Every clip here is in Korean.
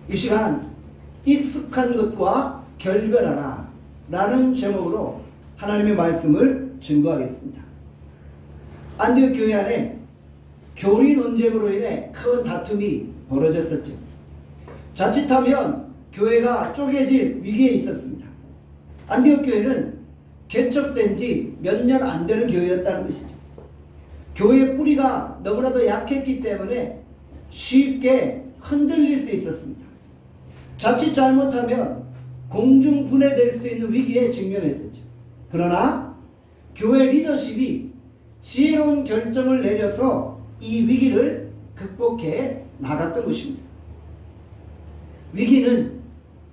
이 시간 익숙한 것과 결별하라 라는 제목으로 하나님의 말씀을 증거하겠습니다. 안디옥 교회 안에 교리 논쟁으로 인해 큰 다툼이 벌어졌었죠. 자칫하면 교회가 쪼개질 위기에 있었습니다. 안디옥 교회는 개척된 지 몇 년 안 되는 교회였다는 것이죠. 교회의 뿌리가 너무나도 약했기 때문에 쉽게 흔들릴 수 있었습니다. 자칫 잘못하면 공중분해될 수 있는 위기에 직면했었죠. 그러나 교회 리더십이 지혜로운 결정을 내려서 이 위기를 극복해 나갔던 것입니다. 위기는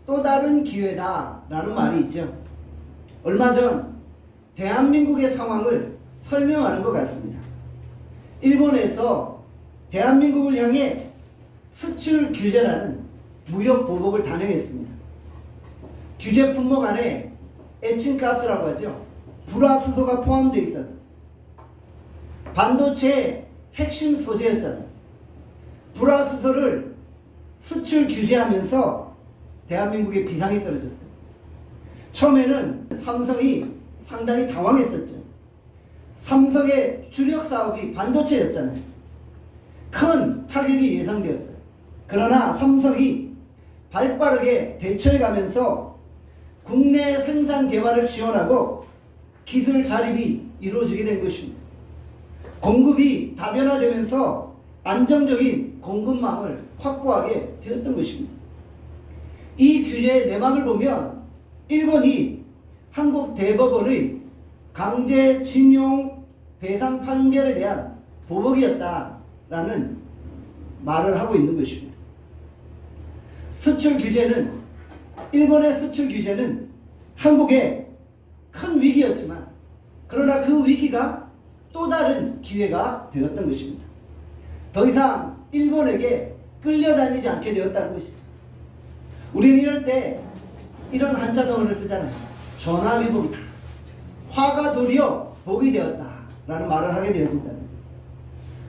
또 다른 기회다 라는 말이 있죠. 얼마 전 대한민국의 상황을 설명하는 것 같습니다. 일본에서 대한민국을 향해 수출 규제라는 무역 보복을 단행했습니다. 규제 품목 안에 에칭가스라고 하죠. 불화수소가 포함되어 있어서 반도체의 핵심 소재였잖아요. 불화수소를 수출 규제하면서 대한민국에 비상이 떨어졌어요. 처음에는 삼성이 상당히 당황했었죠. 삼성의 주력 사업이 반도체였잖아요. 큰 타격이 예상되었어요. 그러나 삼성이 발빠르게 대처해 가면서 국내 생산 개발을 지원하고 기술 자립이 이루어지게 된 것입니다. 공급이 다변화되면서 안정적인 공급망을 확보하게 되었던 것입니다. 이 규제의 내막을 보면 일본이 한국 대법원의 강제징용 배상 판결에 대한 보복이었다라는 말을 하고 있는 것입니다. 일본의 수출 규제는 한국의 큰 위기였지만 그러나 그 위기가 또 다른 기회가 되었던 것입니다. 더 이상 일본에게 끌려다니지 않게 되었다는 것이죠. 우리는 이럴 때 이런 한자성어를 쓰잖아요. 전화위복이다. 화가 도리어 복이 되었다 라는 말을 하게 되어진다는 거예요.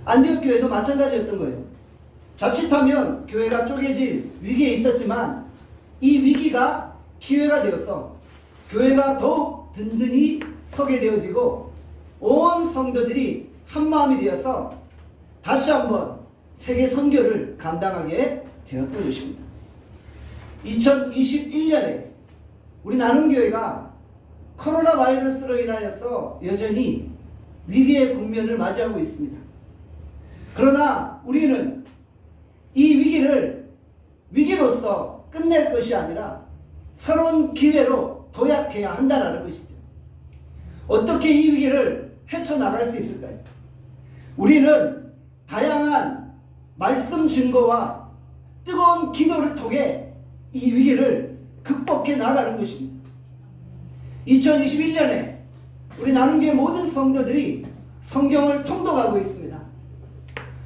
안디옥 교회도 마찬가지였던 거예요. 자칫하면 교회가 쪼개질 위기에 있었지만 이 위기가 기회가 되어서 교회가 더욱 든든히 서게 되어지고 온 성도들이 한마음이 되어서 다시 한번 세계 선교를 감당하게 되었던 것입니다. 2021년에 우리 나눔교회가 코로나 바이러스로 인하여서 여전히 위기의 국면을 맞이하고 있습니다. 그러나 우리는 이 위기를 위기로서 끝낼 것이 아니라 새로운 기회로 도약해야 한다는 것이죠. 어떻게 이 위기를 헤쳐나갈 수 있을까요? 우리는 다양한 말씀 증거와 뜨거운 기도를 통해 이 위기를 극복해 나가는 것입니다. 2021년에 우리 나눔교회 모든 성도들이 성경을 통독하고 있습니다.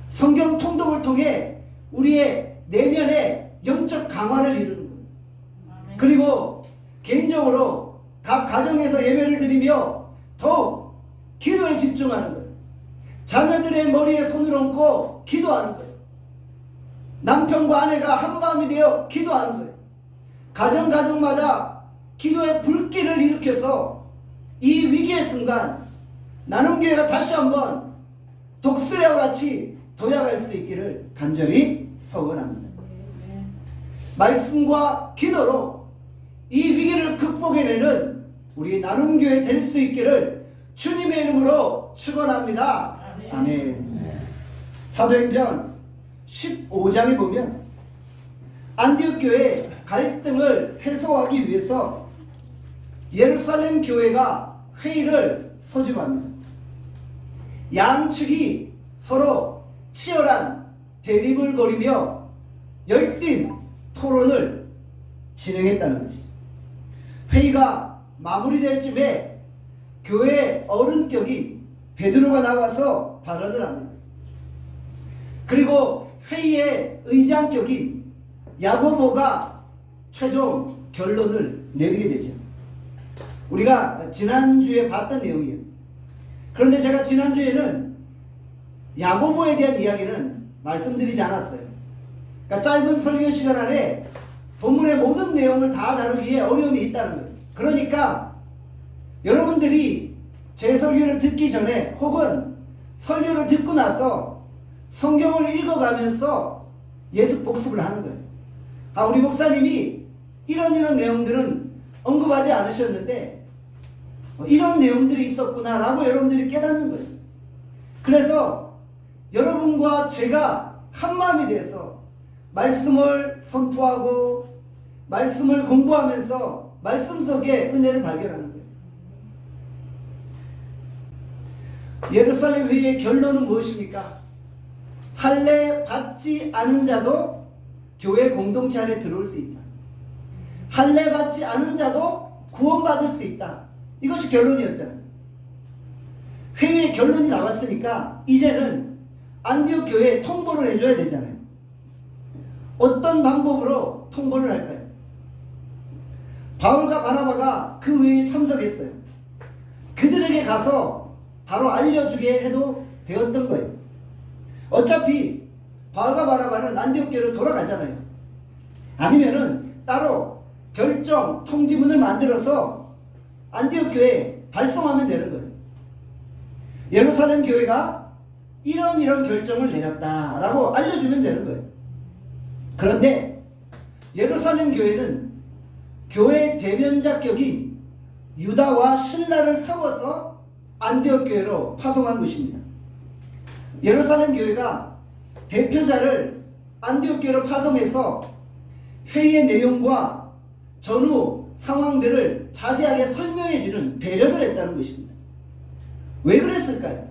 성경 통독을 통해 우리의 내면의 영적 강화를 이루는 거예요. 그리고 개인적으로 각 가정에서 예배를 드리며 더욱 기도에 집중하는 거예요. 자녀들의 머리에 손을 얹고 기도하는 거예요. 남편과 아내가 한마음이 되어 기도하는 거예요. 가정마다 기도의 불길을 일으켜서 이 위기의 순간 나눔교회가 다시 한번 독수리와 같이 도약할 수 있기를 간절히 소원합니다. 말씀과 기도로 이 위기를 극복해내는 우리 나눔교회 될 수 있기를 주님의 이름으로 축원합니다. 아멘. 사도행전 15장에 보면 안디옥 교회의 갈등을 해소하기 위해서 예루살렘 교회가 회의를 소집합니다. 양측이 서로 치열한 대립을 벌이며 열띤 토론을 진행했다는 것이죠. 회의가 마무리될 쯤에 교회 어른격인 베드로가 나와서 발언을 합니다. 그리고 회의의 의장격인 야고보가 최종 결론을 내리게 되죠. 우리가 지난주에 봤던 내용이에요. 그런데 제가 지난주에는 야고보에 대한 이야기는 말씀드리지 않았어요. 그러니까 짧은 설교 시간 안에 본문의 모든 내용을 다 다루기에 어려움이 있다는 거예요. 그러니까 여러분들이 제 설교를 듣기 전에 혹은 설교를 듣고 나서 성경을 읽어가면서 예습 복습을 하는 거예요. 아, 우리 목사님이 이런 내용들은 언급하지 않으셨는데 이런 내용들이 있었구나 라고 여러분들이 깨닫는 거예요. 그래서 여러분과 제가 한마음이 돼서 말씀을 선포하고 말씀을 공부하면서 말씀 속에 은혜를 발견하는 거예요. 예루살렘 회의의 결론은 무엇입니까? 할례 받지 않은 자도 교회 공동체 안에 들어올 수 있다. 할례 받지 않은 자도 구원받을 수 있다. 이것이 결론이었잖아요. 회의의 결론이 나왔으니까 이제는 안디옥 교회에 통보를 해줘야 되잖아요. 어떤 방법으로 통보를 할까요? 바울과 바나바가 그 회의에 참석했어요. 그들에게 가서 바로 알려주게 해도 되었던 거예요. 어차피 바울과 바나바는 안디옥 교회로 돌아가잖아요. 아니면은 따로 결정 통지문을 만들어서 안디옥 교회에 발송하면 되는 거예요. 예루살렘 교회가 이런 결정을 내렸다라고 알려주면 되는 거예요. 그런데 예루살렘 교회는 교회 대변자격인 유다와 신라를 세워서 안디옥 교회로 파송한 것입니다. 예루살렘 교회가 대표자를 안디옥 교회로 파송해서 회의의 내용과 전후 상황들을 자세하게 설명해주는 배려를 했다는 것입니다. 왜 그랬을까요?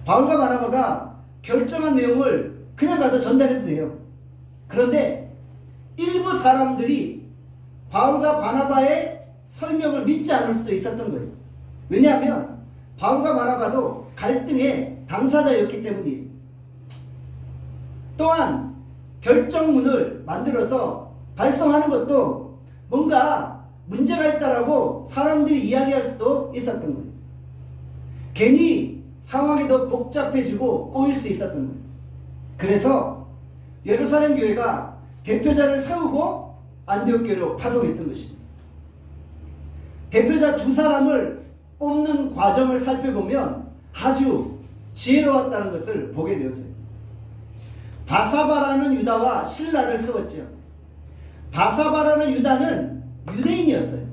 바울과 바나바가 결정한 내용을 그냥 가서 전달해도 돼요. 그런데 일부 사람들이 바울과 바나바의 설명을 믿지 않을 수도 있었던 거예요. 왜냐하면 바울과 바나바도 갈등의 당사자였기 때문이에요. 또한 결정문을 만들어서 발송하는 것도 뭔가 문제가 있다라고 사람들이 이야기할 수도 있었던 거예요. 괜히 상황이 더 복잡해지고 꼬일 수 있었던 거예요. 그래서 예루살렘 교회가 대표자를 세우고 안디옥 교회로 파송했던 것입니다. 대표자 두 사람을 뽑는 과정을 살펴보면 아주 지혜로웠다는 것을 보게 되어져요. 바사바라는 유다와 신라를 세웠죠. 바사바라는 유다는 유대인이었어요.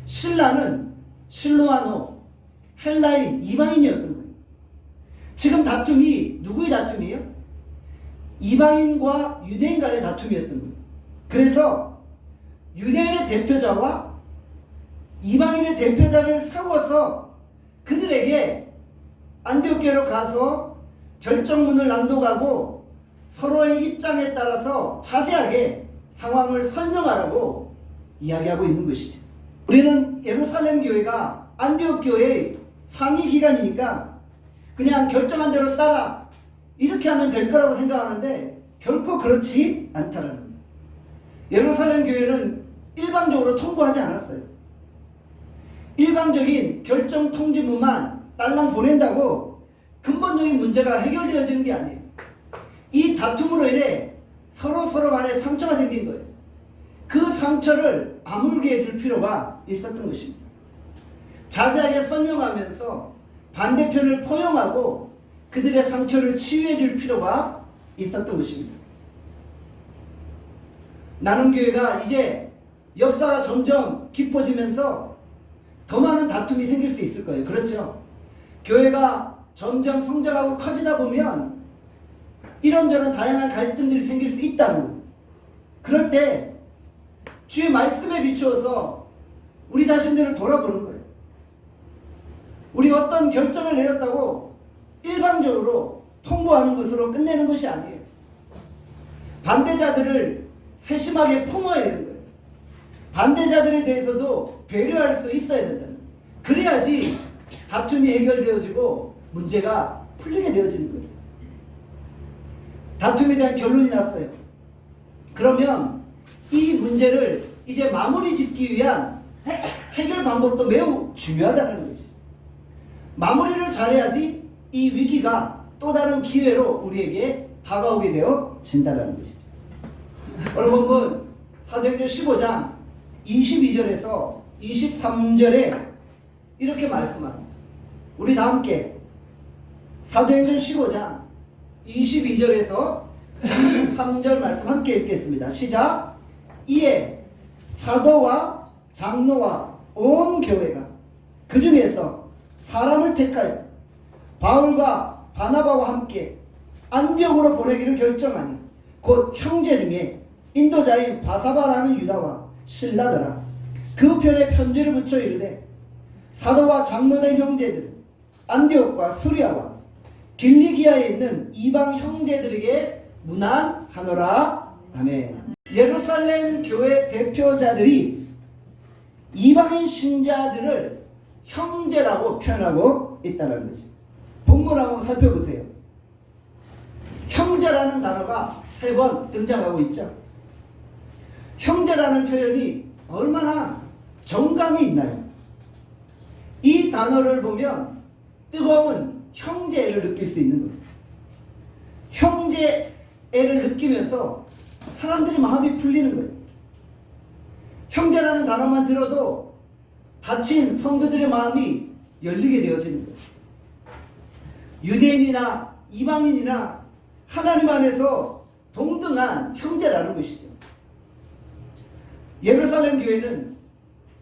신라는 실로아노, 헬라인, 이방인이었던 거예요. 지금 다툼이 누구의 다툼이에요? 이방인과 유대인 간의 다툼이었던 거예요. 그래서 유대인의 대표자와 이방인의 대표자를 세워서 그들에게 안디옥 교회로 가서 결정문을 낭독하고 서로의 입장에 따라서 자세하게 상황을 설명하라고 이야기하고 있는 것이죠. 우리는 예루살렘 교회가 안디옥 교회의 상위 기관이니까 그냥 결정한 대로 따라 이렇게 하면 될 거라고 생각하는데 결코 그렇지 않다는 거죠. 예루살렘 교회는 일방적으로 통보하지 않았어요. 일방적인 결정 통지문만 딸랑 보낸다고 근본적인 문제가 해결되어지는 게 아니에요. 이 다툼으로 인해 서로 간에 상처가 생긴 거예요. 그 상처를 아물게 해줄 필요가 있었던 것입니다. 자세하게 설명하면서 반대편을 포용하고 그들의 상처를 치유해 줄 필요가 있었던 것입니다. 나눔교회가 이제 역사가 점점 깊어지면서 더 많은 다툼이 생길 수 있을 거예요. 그렇죠? 교회가 점점 성장하고 커지다 보면 이런저런 다양한 갈등들이 생길 수 있다는 거예요. 그럴 때 주의 말씀에 비추어서 우리 자신들을 돌아보는 거예요. 우리 어떤 결정을 내렸다고 일방적으로 통보하는 것으로 끝내는 것이 아니에요. 반대자들을 세심하게 품어야 되는 거예요. 반대자들에 대해서도 배려할 수 있어야 된다는 거예요. 그래야지 다툼이 해결되어지고 문제가 풀리게 되어지는 거예요. 다툼에 대한 결론이 났어요. 그러면 이 문제를 이제 마무리 짓기 위한 해결 방법도 매우 중요하다는 것이. 마무리를 잘해야지 이 위기가 또 다른 기회로 우리에게 다가오게 되어 이루어진다는 것이죠. 오늘 본문 사도행전 15장 22절에서 23절에 이렇게 말씀합니다. 우리 다 함께 사도행전 15장 22절에서 23절 말씀 함께 읽겠습니다. 시작. 이에 사도와 장로와 온 교회가 그 중에서 사람을 택하여 바울과 바나바와 함께 안디옥으로 보내기를 결정하니 곧 형제 중에 인도자인 바사바라는 유다와 실라더라. 그 편에 편지를 붙여 이르되 사도와 장로된 형제들 안디옥과 수리아와 길리기아에 있는 이방 형제들에게 문안하노라. 아멘. 예루살렘 교회 대표자들이 이방인 신자들을 형제라고 표현하고 있다는 것이. 본문 한번 살펴보세요. 형제라는 단어가 3번 등장하고 있죠. 형제라는 표현이 얼마나 정감이 있나요? 이 단어를 보면 뜨거운 형제애를 느낄 수 있는 거예요. 형제애를 느끼면서 사람들이 마음이 풀리는 거예요. 형제라는 단어만 들어도 다친 성도들의 마음이 열리게 되어지는 거예요. 유대인이나 이방인이나 하나님 안에서 동등한 형제라는 것이죠. 예루살렘 교회는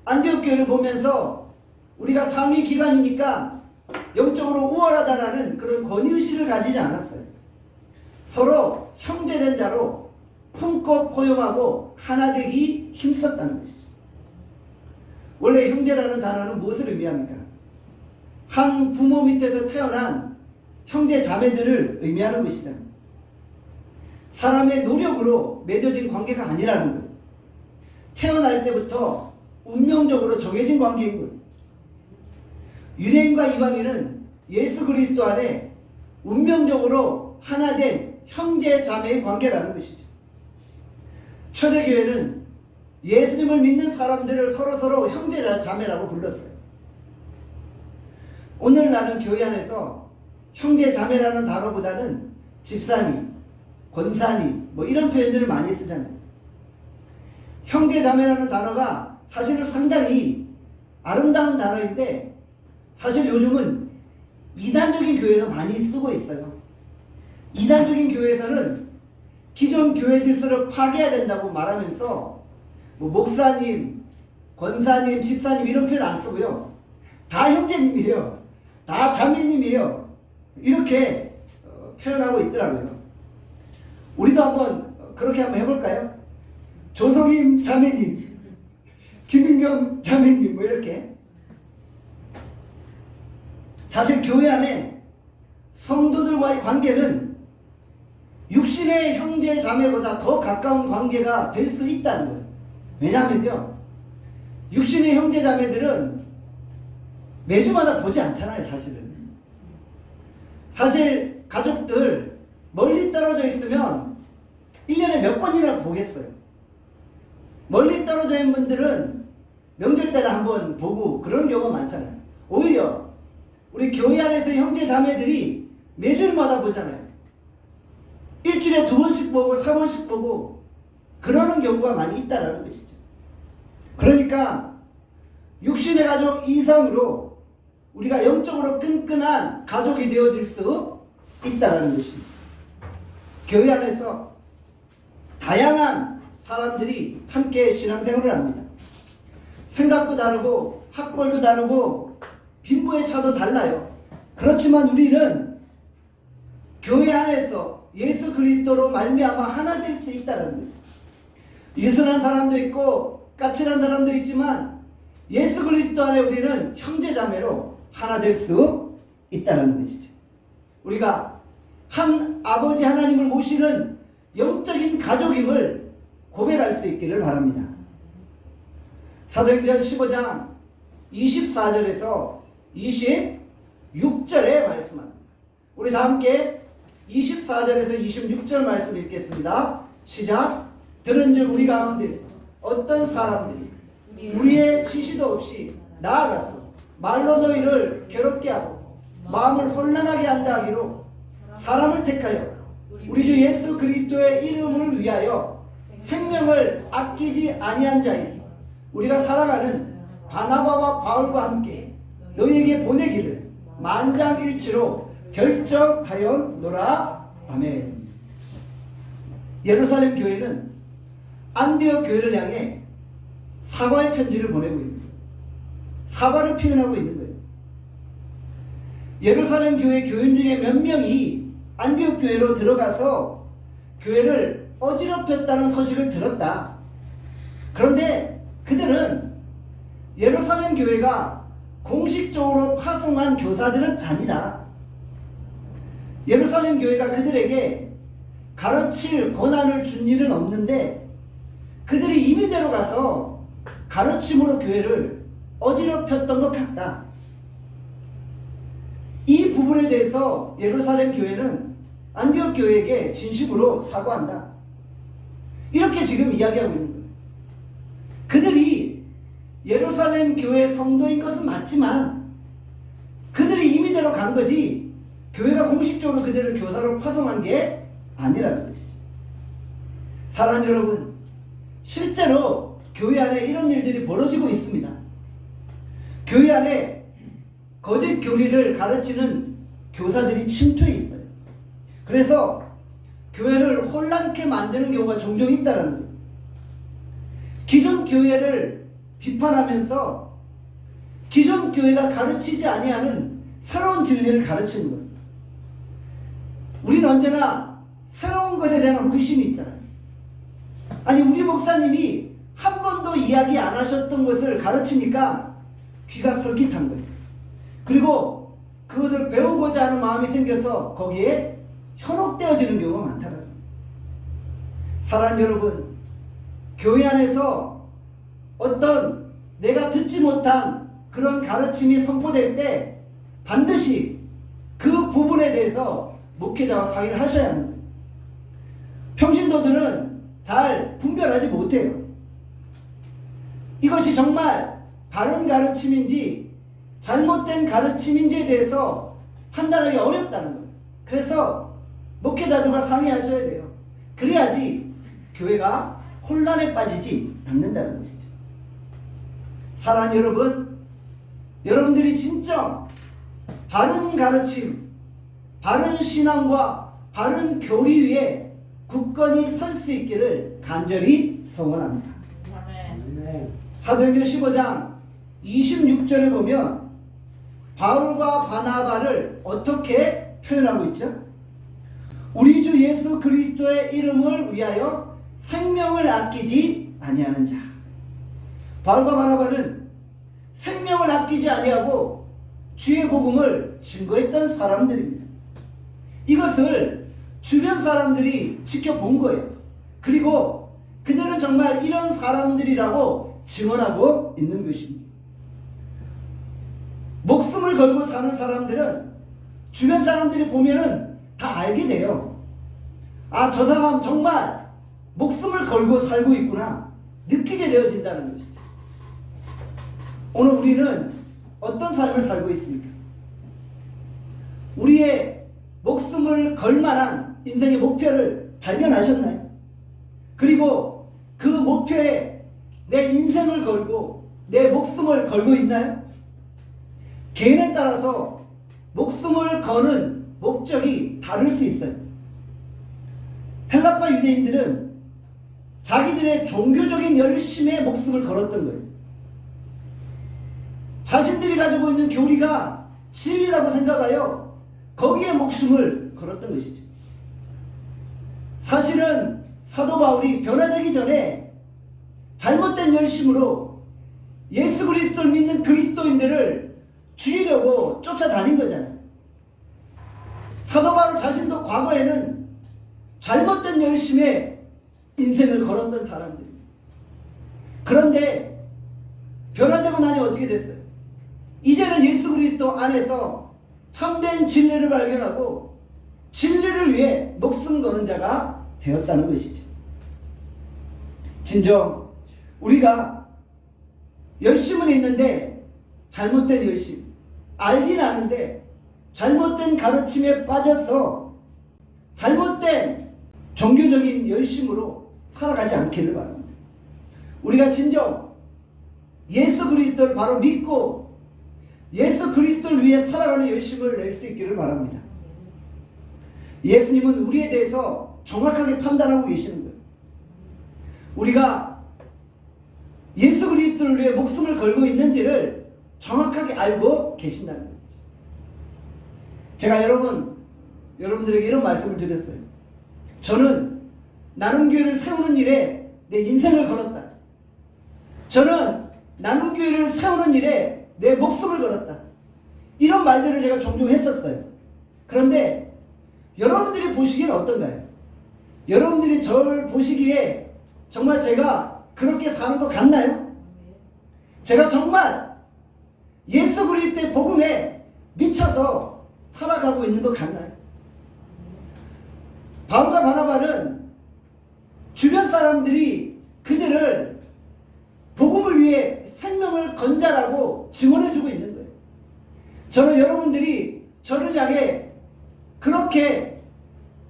안디옥 교회를 보면서 우리가 상위 기관이니까 영적으로 우월하다라는 그런 권위의식을 가지지 않았어요. 서로 형제된 자로 품고 포용하고 하나 되기 힘썼다는 것이죠. 원래 형제라는 단어는 무엇을 의미합니까? 한 부모 밑에서 태어난 형제 자매들을 의미하는 것이잖아요. 사람의 노력으로 맺어진 관계가 아니라는 거예요. 태어날 때부터 운명적으로 정해진 관계인 거예요. 유대인과 이방인은 예수 그리스도 안에 운명적으로 하나 된 형제 자매의 관계라는 것이죠. 초대교회는 예수님을 믿는 사람들을 서로서로 형제 자매라고 불렀어요. 오늘날은 교회 안에서 형제 자매라는 단어보다는 집사님, 권사님 뭐 이런 표현들을 많이 쓰잖아요. 형제 자매라는 단어가 사실은 상당히 아름다운 단어인데 사실 요즘은 이단적인 교회에서 많이 쓰고 있어요. 이단적인 교회에서는 기존 교회 질서를 파괴해야 된다고 말하면서 뭐 목사님, 권사님, 집사님 이런 표현 안 쓰고요. 다 형제님이에요. 다 자매님이에요. 이렇게 표현하고 있더라고요. 우리도 한번 그렇게 한번 해볼까요? 조성임 자매님, 김인경 자매님 뭐 이렇게. 사실 교회 안에 성도들과의 관계는 육신의 형제 자매보다 더 가까운 관계가 될 수 있다는 거예요. 왜냐하면요, 육신의 형제 자매들은 매주마다 보지 않잖아요. 사실 가족들 멀리 떨어져 있으면 1년에 몇 번이나 보겠어요. 멀리 떨어져 있는 분들은 명절 때나 한번 보고 그런 경우가 많잖아요. 오히려 우리 교회 안에서 형제 자매들이 매주마다 보잖아요. 일주일에 2번씩 보고 3번씩 보고 그러는 경우가 많이 있다는 것이죠. 그러니까 육신의 가족 이상으로 우리가 영적으로 끈끈한 가족이 되어질 수 있다는 것입니다. 교회 안에서 다양한 사람들이 함께 신앙생활을 합니다. 생각도 다르고 학벌도 다르고 빈부의 차도 달라요. 그렇지만 우리는 교회 안에서 예수 그리스도로 말미암아 하나 될 수 있다는 것이죠. 유순한 사람도 있고 까칠한 사람도 있지만 예수 그리스도 안에 우리는 형제자매로 하나 될 수 있다는 것이죠. 우리가 한 아버지 하나님을 모시는 영적인 가족임을 고백할 수 있기를 바랍니다. 사도행전 15장 24절에서 26절에 말씀합니다. 우리 다 함께 24절에서 26절 말씀 읽겠습니다. 시작. 들은즉 우리 가운데서 어떤 사람들이 우리의 지시도 없이 나아가서 말로 너희를 괴롭게 하고 마음을 혼란하게 한다 하기로 사람을 택하여 우리 주 예수 그리스도의 이름을 위하여 생명을 아끼지 아니한 자이 우리가 살아가는 바나바와 바울과 함께 너희에게 보내기를 만장일치로 결정하였노라. 아멘. 예루살렘 교회는 안디옥 교회를 향해 사과의 편지를 보내고 있는 거예요. 사과를 표현하고 있는 거예요. 예루살렘 교회 교인 중에 몇 명이 안디옥 교회로 들어가서 교회를 어지럽혔다는 소식을 들었다. 그런데 그들은 예루살렘 교회가 공식적으로 파송한 교사들은 아니다. 예루살렘 교회가 그들에게 가르칠 권한을 준 일은 없는데 그들이 임의대로 가서 가르침으로 교회를 어지럽혔던 것 같다. 이 부분에 대해서 예루살렘 교회는 안디옥 교회에게 진심으로 사과한다. 이렇게 지금 이야기하고 있는 거예요. 그들이 예루살렘 교회 성도인 것은 맞지만 그들이 임의대로 간 거지 교회가 공식적으로 그들을 교사로 파송한 게 아니라는 것이죠. 사랑하는 여러분, 실제로 교회 안에 이런 일들이 벌어지고 있습니다. 교회 안에 거짓 교리를 가르치는 교사들이 침투해 있어요. 그래서 교회를 혼란케 만드는 경우가 종종 있다는 거예요. 기존 교회를 비판하면서 기존 교회가 가르치지 아니하는 새로운 진리를 가르치는 거예요. 우리는 언제나 새로운 것에 대한 호기심이 있잖아요. 아니, 우리 목사님이 한 번도 이야기 안 하셨던 것을 가르치니까 귀가 솔깃한 거예요. 그리고 그것을 배우고자 하는 마음이 생겨서 거기에 현혹되어지는 경우가 많다는 거예요. 사랑하는 여러분, 교회 안에서 어떤 내가 듣지 못한 그런 가르침이 선포될 때 반드시 그 부분에 대해서 목회자와 상의를 하셔야 하는 거예요. 평신도들은 잘 분별하지 못해요. 이것이 정말 바른 가르침인지 잘못된 가르침인지에 대해서 판단하기 어렵다는 거예요. 그래서 목회자들과 상의하셔야 돼요. 그래야지 교회가 혼란에 빠지지 않는다는 것이죠. 사랑하는 여러분, 여러분들이 진짜 바른 가르침, 바른 신앙과 바른 교리 위에 굳건히 설 수 있기를 간절히 소원합니다. 사도행전 15장 26절에 보면 바울과 바나바를 어떻게 표현하고 있죠? 우리 주 예수 그리스도의 이름을 위하여 생명을 아끼지 아니하는 자. 바울과 바나바는 생명을 아끼지 아니하고 주의 복음을 증거했던 사람들입니다. 이것을 주변 사람들이 지켜본 거예요. 그리고 그들은 정말 이런 사람들이라고 증언하고 있는 것입니다. 목숨을 걸고 사는 사람들은 주변 사람들이 보면은 다 알게 돼요. 아, 저 사람 정말 목숨을 걸고 살고 있구나 느끼게 되어진다는 것이죠. 오늘 우리는 어떤 삶을 살고 있습니까? 우리의 목숨을 걸 만한 인생의 목표를 발견하셨나요? 그리고 그 목표에 내 인생을 걸고 내 목숨을 걸고 있나요? 개인에 따라서 목숨을 거는 목적이 다를 수 있어요. 헬라파 유대인들은 자기들의 종교적인 열심에 목숨을 걸었던 거예요. 자신들이 가지고 있는 교리가 진리라고 생각하여 거기에 목숨을 걸었던 것이죠. 사실은 사도 바울이 변화되기 전에 잘못된 열심으로 예수 그리스도를 믿는 그리스도인들을 죽이려고 쫓아다닌 거잖아요. 사도 바울 자신도 과거에는 잘못된 열심에 인생을 걸었던 사람들입니다. 그런데 변화되고 나니 어떻게 됐어요? 이제는 예수 그리스도 안에서 참된 진리를 발견하고 진리를 위해 목숨 거는 자가 되었다는 것이죠. 진정 우리가 열심은 있는데 잘못된 열심, 알긴 아는데 잘못된 가르침에 빠져서 잘못된 종교적인 열심으로 살아가지 않기를 바랍니다. 우리가 진정 예수 그리스도를 바로 믿고 예수 그리스도를 위해 살아가는 열심을 낼 수 있기를 바랍니다. 예수님은 우리에 대해서 정확하게 판단하고 계시는 거예요. 우리가 예수 그리스도를 위해 목숨을 걸고 있는지를 정확하게 알고 계신다는 거죠. 제가 여러분들에게 이런 말씀을 드렸어요. 저는 나눔교회를 세우는 일에 내 인생을 걸었다. 저는 나눔교회를 세우는 일에 내 목숨을 걸었다. 이런 말들을 제가 종종 했었어요. 그런데 여러분들이 보시기엔 어떤가요? 여러분들이 저를 보시기에 정말 제가 그렇게 사는 것 같나요? 제가 정말 예수 그리스도의 복음에 미쳐서 살아가고 있는 것 같나요? 바울과 바나바는 주변 사람들이 그들을 복음을 위해 생명을 건자라고 증언해주고 있는 거예요. 저는 여러분들이 저를 향해 그렇게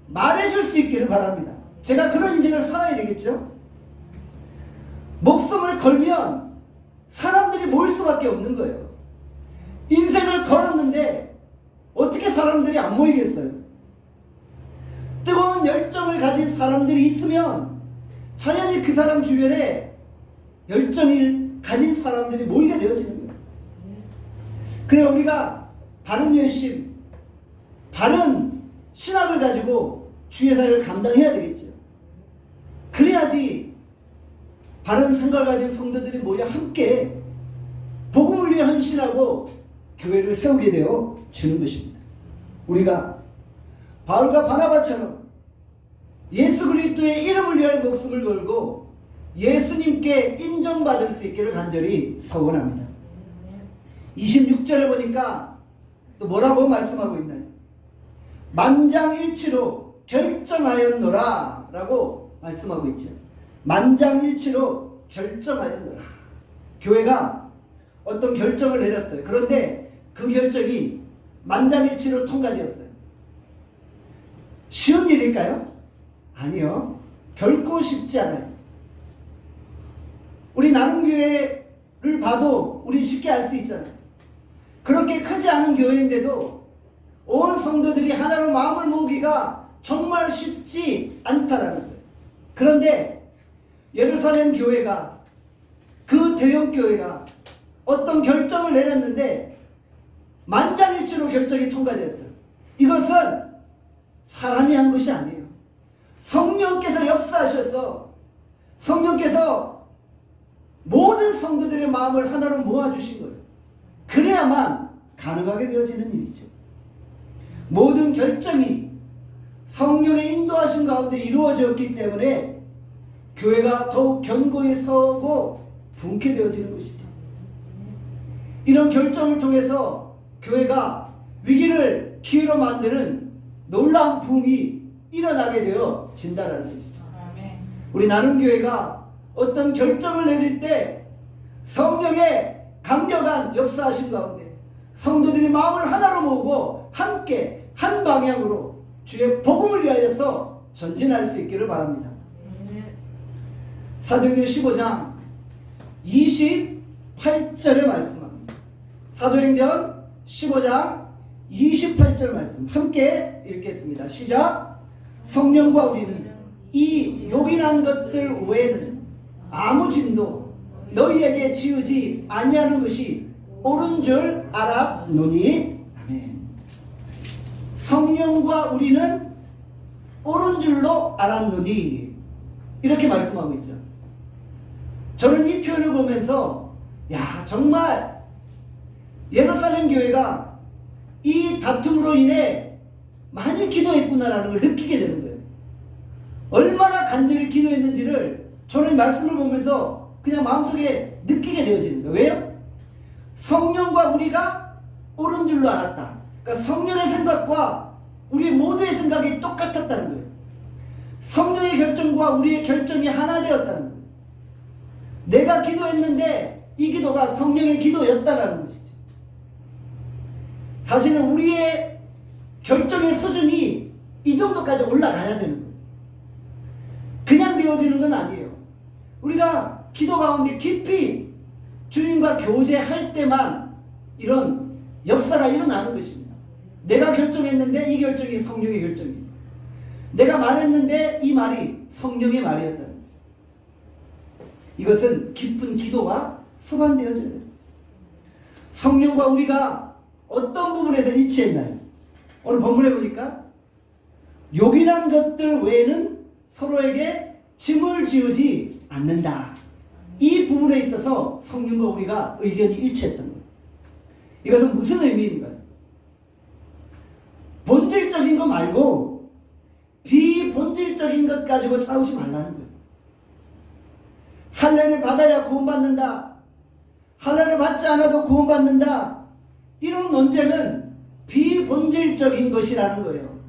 말해줄 수 있기를 바랍니다. 제가 그런 인생을 살아야 되겠죠? 목숨을 걸면 사람들이 모일 수밖에 없는 거예요. 인생을 걸었는데 어떻게 사람들이 안 모이겠어요? 뜨거운 열정을 가진 사람들이 있으면 자연히 그 사람 주변에 열정을 가진 사람들이 모이게 되어지는 거예요. 그래 우리가 바른 열심, 바른 신학을 가지고 주의 사역을 감당해야 되겠죠. 그래야지 바른 생각을 가진 성도들이 모여 함께 복음을 위해 헌신하고 교회를 세우게 되어 주는 것입니다. 우리가 바울과 바나바처럼 예수 그리스도의 이름을 위하여 목숨을 걸고 예수님께 인정받을 수 있기를 간절히 서원합니다. 26절에 보니까 또 뭐라고 말씀하고 있나요? 만장일치로 결정하였노라 라고 말씀하고 있죠. 만장일치로 결정하였노라. 교회가 어떤 결정을 내렸어요. 그런데 그 결정이 만장일치로 통과되었어요. 쉬운 일일까요? 아니요. 결코 쉽지 않아요. 우리 나눔교회를 봐도 우린 쉽게 알 수 있잖아요. 그렇게 크지 않은 교회인데도 온 성도들이 하나로 마음을 모으기가 정말 쉽지 않다라는 거예요. 그런데 예루살렘 교회가, 그 대형 교회가 어떤 결정을 내렸는데 만장일치로 결정이 통과되었어요. 이것은 사람이 한 것이 아니에요. 성령께서 역사하셔서 성령께서 모든 성도들의 마음을 하나로 모아주신 거예요. 그래야만 가능하게 되어지는 일이죠. 모든 결정이 성령의 인도하신 가운데 이루어졌기 때문에 교회가 더욱 견고히 서고 분케 되어지는 것이죠. 이런 결정을 통해서 교회가 위기를 기회로 만드는 놀라운 부흥이 일어나게 되어진다는 것이죠. 우리 나눔교회가 어떤 결정을 내릴 때 성령의 강력한 역사하신 가운데 성도들이 마음을 하나로 모으고 함께 한 방향으로 주의 복음을 위하여서 전진할 수 있기를 바랍니다. 사도행전 15장 28절의 말씀합니다. 사도행전 15장 28절 말씀 함께 읽겠습니다. 시작. 성령과 우리는 이 요긴한 것들 외에는 아무 짐도 너희에게 지우지 아니하는 것이 옳은 줄 알았노니. 아멘. 성령과 우리는 옳은 줄로 알았노니 이렇게 말씀하고 있죠. 저는 이 표현을 보면서 정말 예루살렘 교회가 이 다툼으로 인해 많이 기도했구나라는 걸 느끼게 되는 거예요. 얼마나 간절히 기도했는지를 저는 이 말씀을 보면서 그냥 마음속에 느끼게 되어지는 거예요. 왜요? 성령과 우리가 옳은 줄로 알았다. 그러니까 성령의 생각과 우리 모두의 생각이 똑같았다는 거예요. 성령의 결정과 우리의 결정이 하나 되었다는 거예요. 내가 기도했는데 이 기도가 성령의 기도였다라는 것이죠. 사실은 우리의 결정의 수준이 이 정도까지 올라가야 되는 거예요. 그냥 되어지는 건 아니에요. 우리가 기도 가운데 깊이 주님과 교제할 때만 이런 역사가 일어나는 것입니다. 내가 결정했는데 이 결정이 성령의 결정이에요. 내가 말했는데 이 말이 성령의 말이었다는 거죠. 이것은 깊은 기도가 수반되어져야 돼요. 성령과 우리가 어떤 부분에서 일치했나요? 오늘 본문에 보니까 요긴한 것들 외에는 서로에게 짐을 지우지 않는다. 이 부분에 있어서 성령과 우리가 의견이 일치했던 거예요. 이것은 무슨 의미인가요? 본질적인 거 말고 비본질적인 것 가지고 싸우지 말라는 거예요. 할례를 받아야 구원받는다. 할례를 받지 않아도 구원받는다. 이런 논쟁은 비본질적인 것이라는 거예요.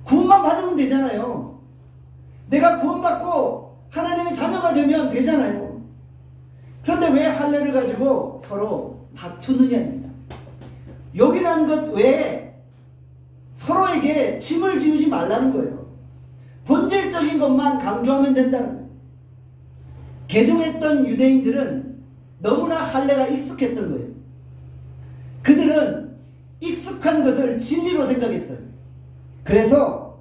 구원만 받으면 되잖아요. 내가 구원받고 하나님의 자녀가 되면 되잖아요. 그런데 왜 할례를 가지고 서로 다투느냐입니다. 요긴한 것 외에 서로에게 짐을 지우지 말라는 거예요. 본질적인 것만 강조하면 된다는 거예요. 개종했던 유대인들은 너무나 할례가 익숙했던 거예요. 그들은 익숙한 것을 진리로 생각했어요. 그래서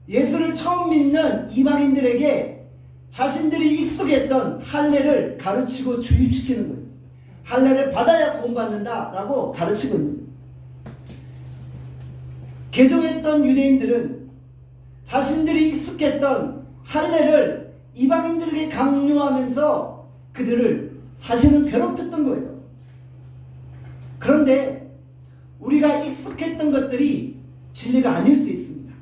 예수를 처음 믿는 이방인들에게 자신들이 익숙했던 할례를 가르치고 주입시키는 거예요. 할례를 받아야 구원받는다라고 가르치고 있는 거예요. 개종했던 유대인들은 자신들이 익숙했던 할례를 이방인들에게 강요하면서 그들을 사실은 괴롭혔던 거예요. 그런데 우리가 익숙했던 것들이 진리가 아닐 수 있습니다.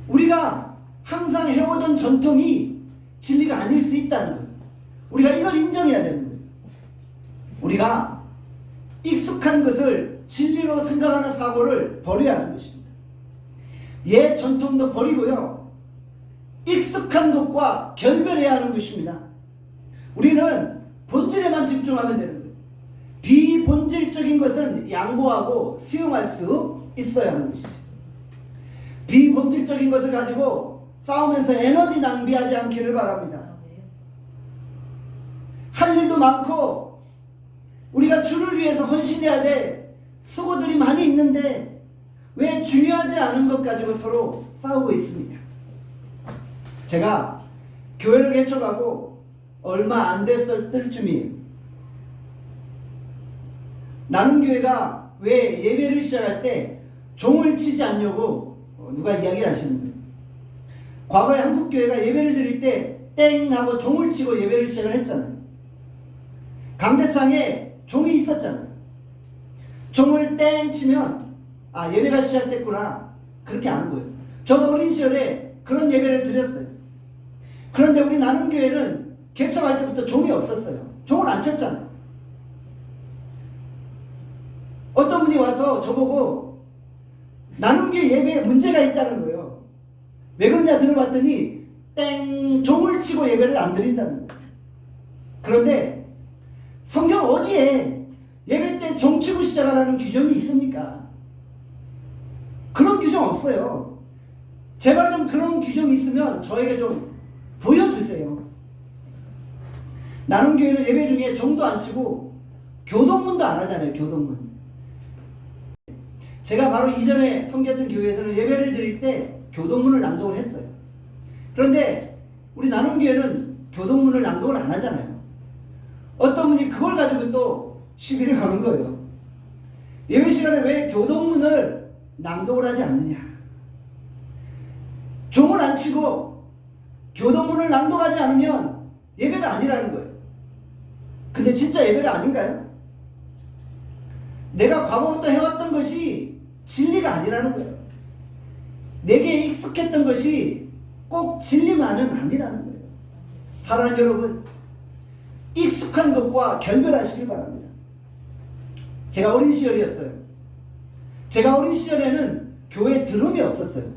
우리가 항상 해오던 전통이 진리가 아닐 수 있다는 거예요. 우리가 이걸 인정해야 되는 거예요. 우리가 익숙한 것을 진리로 생각하는 사고를 버려야 하는 것입니다. 옛 전통도 버리고요. 익숙한 것과 결별해야 하는 것입니다. 우리는 본질에만 집중하면 되는 거예요. 비본질적인 것은 양보하고 수용할 수 있어야 하는 것이죠. 비본질적인 것을 가지고 싸우면서 에너지 낭비하지 않기를 바랍니다. 할 일도 많고 우리가 주를 위해서 헌신해야 될 수고들이 많이 있는데 왜 중요하지 않은 것 가지고 서로 싸우고 있습니까? 제가 교회를 개척하고 얼마 안 됐을 때쯤이에요. 나눔교회가 왜 예배를 시작할 때 종을 치지 않냐고 누가 이야기를 하시는 거예요. 과거에 한국교회가 예배를 드릴 때 땡 하고 종을 치고 예배를 시작을 했잖아요. 강대상에 종이 있었잖아요. 종을 땡 치면 예배가 시작됐구나 그렇게 아는 거예요. 저도 어린 시절에 그런 예배를 드렸어요. 그런데 우리 나눔교회는 개척할 때부터 종이 없었어요. 종을 안 쳤잖아요. 어떤 분이 와서 저보고 나눔교회 예배에 문제가 있다는 거예요. 왜 그러냐 들어봤더니 땡 종을 치고 예배를 안 드린다는 거예요. 그런데 성경 어디에 예배 때 종 치고 시작하라는 규정이 있습니까? 그런 규정 없어요. 제발 좀 그런 규정이 있으면 저에게 좀 보여주세요. 나눔교회는 예배 중에 종도 안 치고 교동문도 안 하잖아요. 교동문. 제가 바로 이전에 섬겼던 교회에서는 예배를 드릴 때 교동문을 낭독을 했어요. 그런데 우리 나눔교회는 교동문을 낭독을 안 하잖아요. 어떤 분이 그걸 가지고 또 시비를 거는 거예요. 예배 시간에 왜 교동문을 낭독을 하지 않느냐. 종을 안 치고 교동문을 낭독하지 않으면 예배가 아니라는 거예요. 근데 진짜 예배가 아닌가요? 내가 과거부터 해왔던 것이 진리가 아니라는 거예요. 내게 익숙했던 것이 꼭 진리만은 아니라는 거예요. 사랑하는 여러분, 익숙한 것과 결별하시길 바랍니다. 제가 어린 시절이었어요. 제가 어린 시절에는 교회에 드럼이 없었어요.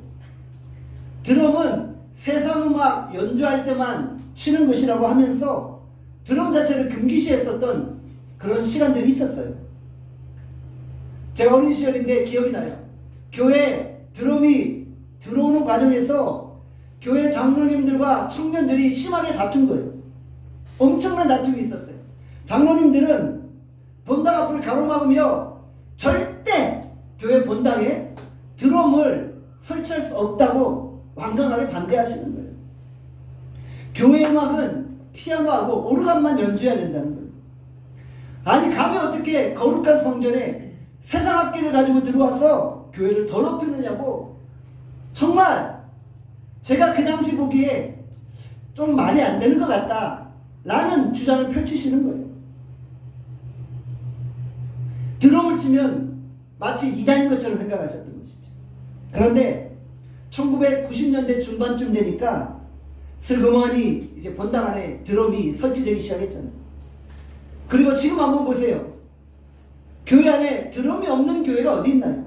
드럼은 세상 음악 연주할 때만 치는 것이라고 하면서 드럼 자체를 금기시했었던 그런 시간들이 있었어요. 제가 어린 시절인데 기억이 나요. 교회에 드럼이 들어오는 과정에서 교회 장로님들과 청년들이 심하게 다툰 거예요. 엄청난 다툼이 있었어요. 장로님들은 본당 앞을 가로막으며 절대 교회 본당에 드럼을 설치할 수 없다고 완강하게 반대하시는 거예요. 교회 음악은 피아노하고 오르간만 연주해야 된다는 거예요. 아니 감히 어떻게 거룩한 성전에 세상 악기를 가지고 들어와서 교회를 더럽히느냐고. 정말 제가 그 당시 보기에 좀 말이 안 되는 것 같다 라는 주장을 펼치시는 거예요. 드럼을 치면 마치 이단인 것처럼 생각하셨던 것이죠. 그런데 1990년대 중반쯤 되니까 슬그머니 이제 본당 안에 드럼이 설치되기 시작했잖아요. 그리고 지금 한번 보세요. 교회 안에 드럼이 없는 교회가 어디 있나요?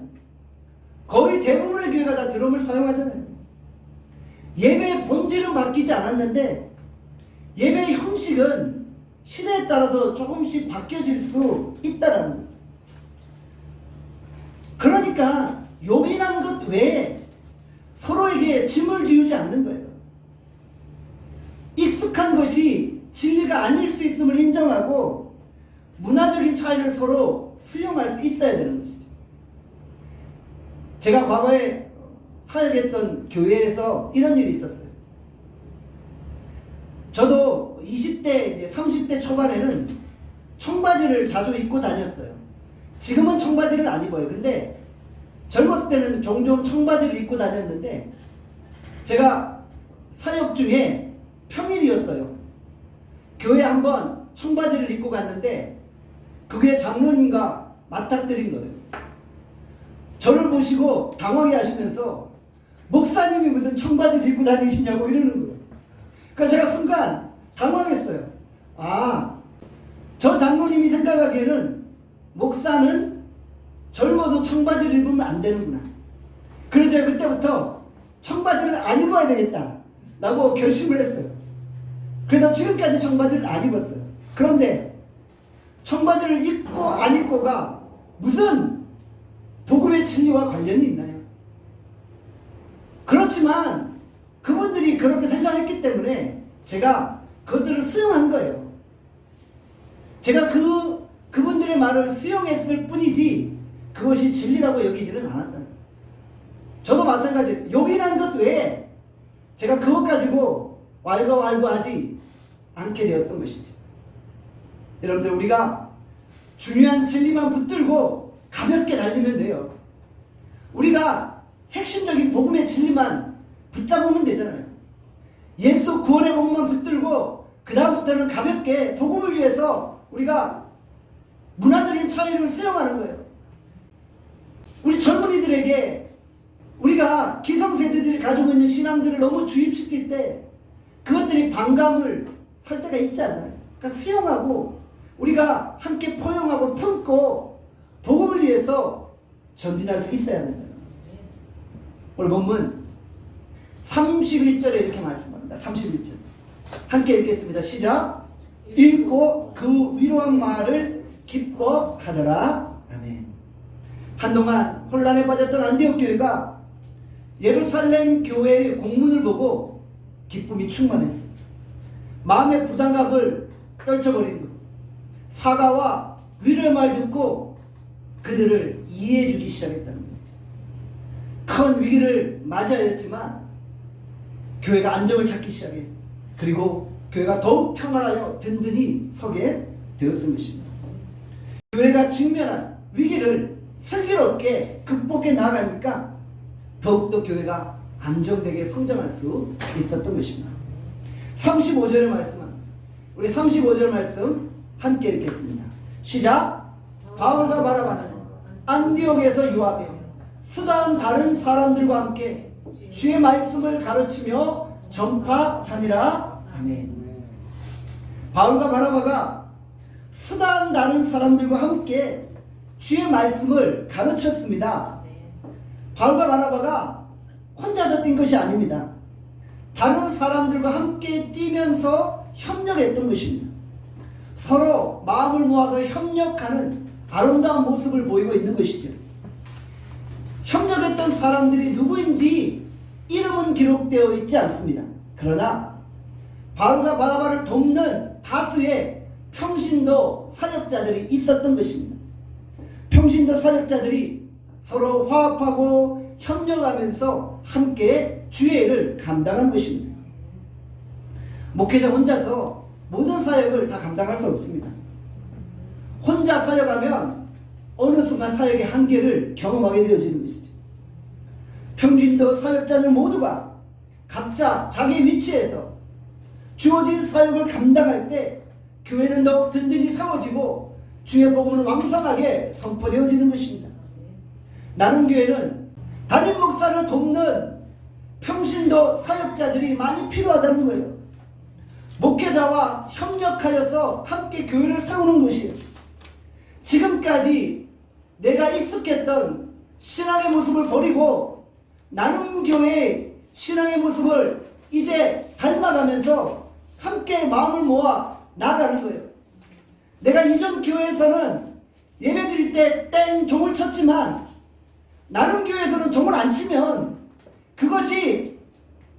거의 대부분의 교회가 다 드럼을 사용하잖아요. 예배의 본질은 바뀌지 않았는데 예배의 형식은 시대에 따라서 조금씩 바뀌어질 수 있다라는 거예요. 그러니까 요긴한 것 외에 서로에게 짐을 지우지 않는 거예요. 익숙한 것이 진리가 아닐 수 있음을 인정하고 문화적인 차이를 서로 수용할 수 있어야 되는 것이죠. 제가 과거에 사역했던 교회에서 이런 일이 있었어요. 저도 20대, 30대 초반에는 청바지를 자주 입고 다녔어요. 지금은 청바지를 안 입어요. 근데 젊었을 때는 종종 청바지를 입고 다녔는데 제가 사역 중에 평일이었어요. 교회에 한번 청바지를 입고 갔는데 그게 장로님과 맞닥뜨린 거예요. 저를 보시고 당황해 하시면서 목사님이 무슨 청바지를 입고 다니시냐고 이러는 거예요. 그러니까 제가 순간 당황했어요. 아, 저 장로님이 생각하기에는 목사는 젊어도 청바지를 입으면 안 되는구나. 그래서 제가 그때부터 청바지를 안 입어야 되겠다 라고 결심을 했어요. 그래서 지금까지 청바지를 안 입었어요. 그런데 청바지를 입고 안 입고가 무슨 복음의 진리와 관련이 있나요? 그렇지만 그분들이 그렇게 생각했기 때문에 제가 그것들을 수용한 거예요. 제가 그분들의 말을 수용했을 뿐이지 그것이 진리라고 여기지는 않았다. 저도 마찬가지예요. 요긴한 것 외에 제가 그것 가지고 왈가왈부하지 않게 되었던 것이죠. 여러분들 우리가 중요한 진리만 붙들고 가볍게 달리면 돼요. 우리가 핵심적인 복음의 진리만 붙잡으면 되잖아요. 예수 구원의 복음만 붙들고 그 다음부터는 가볍게 복음을 위해서 우리가 문화적인 차이를 수용하는 거예요. 우리 젊은이들에게 우리가 기성세대들이 가지고 있는 신앙들을 너무 주입시킬 때 그것들이 반감을 살 때가 있지 않나요? 그러니까 수용하고 우리가 함께 포용하고 품고 복음을 위해서 전진할 수 있어야 된다는 것이죠. 오늘 본문 31절에 이렇게 말씀합니다. 31절 함께 읽겠습니다. 시작. 읽고 그 위로한 말을 기뻐하더라. 아멘. 한동안 혼란에 빠졌던 안디옥 교회가 예루살렘 교회의 공문을 보고 기쁨이 충만했습니다. 마음의 부담감을 떨쳐버린 것. 사과와 위로의 말 듣고 그들을 이해해 주기 시작했다는 거죠. 큰 위기를 맞이하였지만 교회가 안정을 찾기 시작해. 그리고 교회가 더욱 평안하여 든든히 서게 되었던 것입니다. 교회가 직면한 위기를 슬기롭게 극복해 나가니까 더욱더 교회가 안정되게 성장할 수 있었던 것입니다. 35절의 말씀은 우리 35절 말씀 함께 읽겠습니다. 시작. 바울과 바나바는 안디옥에서 유하며 수다한 다른 사람들과 함께 주의 말씀을 가르치며 전파하니라. 아멘. 바울과 바나바가 수다한 다른 사람들과 함께 주의 말씀을 가르쳤습니다. 바울과 바나바가 혼자서 뛴 것이 아닙니다. 다른 사람들과 함께 뛰면서 협력했던 것입니다. 서로 마음을 모아서 협력하는 아름다운 모습을 보이고 있는 것이죠. 협력했던 사람들이 누구인지 이름은 기록되어 있지 않습니다. 그러나 바울과 바나바를 돕는 다수의 평신도 사역자들이 있었던 것입니다. 평신도 사역자들이 서로 화합하고 협력하면서 함께 주의 일을 감당한 것입니다. 목회자 혼자서 모든 사역을 다 감당할 수 없습니다. 혼자 사역하면 어느 순간 사역의 한계를 경험하게 되어지는 것이죠. 평신도 사역자들 모두가 각자 자기 위치에서 주어진 사역을 감당할 때 교회는 더욱 든든히 세워지고 주의 복음은 왕성하게 선포되어지는 것입니다. 나눔교회는 담임 목사를 돕는 평신도 사역자들이 많이 필요하다는 거예요. 목회자와 협력하여서 함께 교회를 세우는 것이에요. 지금까지 내가 익숙했던 신앙의 모습을 버리고 나눔교회의 신앙의 모습을 이제 닮아가면서 함께 마음을 모아 나아가는 거예요. 내가 이전 교회에서는 예배 드릴 때 땡 종을 쳤지만 나눔교회에서는 종을 안 치면 그것이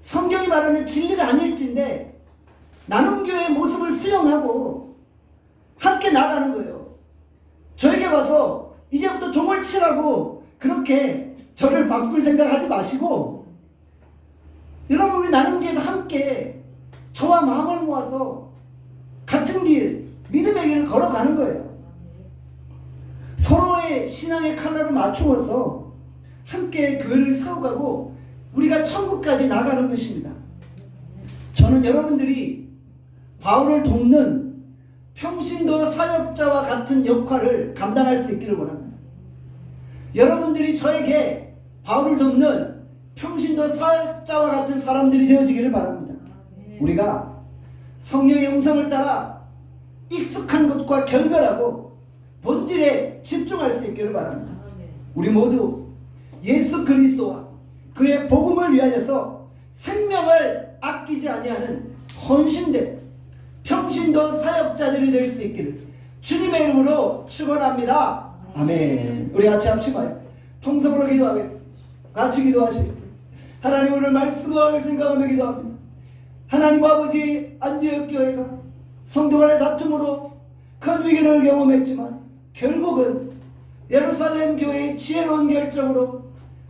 성경이 말하는 진리가 아닐진데 나눔교회의 모습을 수용하고 함께 나아가는 거예요. 저에게 와서 이제부터 종을 치라고 그렇게 저를 바꿀 생각하지 마시고 여러분 우리 나눔교회에서 함께 저와 마음을 모아서 같은 길, 믿음의 길을 걸어가는 거예요. 서로의 신앙의 칼날을 맞추어서 함께 교회를 세워가고 우리가 천국까지 나가는 것입니다. 저는 여러분들이 바울을 돕는 평신도 사역자와 같은 역할을 감당할 수 있기를 원합니다. 여러분들이 저에게 바울을 돕는 평신도 사역자와 같은 사람들이 되어지기를 바랍니다. 우리가 성령의 음성을 따라 익숙한 것과 결별하고 본질에 집중할 수 있기를 바랍니다. 우리 모두 예수 그리스도와 그의 복음을 위하여서 생명을 아끼지 아니하는 헌신된 평신도 사역자들이 될 수 있기를 주님의 이름으로 축원합니다. 아멘. 우리 같이 합시다. 통성으로 기도하겠습니다. 같이 기도하시고 하나님 오늘 말씀을 생각하며 기도합니다. 하나님 아버지 안디옥 교회가 성도 간의 다툼으로 큰 위기를 경험했지만 결국은 예루살렘 교회의 지혜로운 결정으로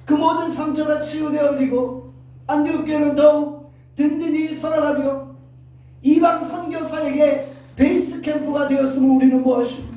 그 모든 상처가 치유되어지고 안디옥 교회는 더욱 든든히 살아가며 이방 선교사에게 베이스 캠프가 되었음을 우리는 보았습니다.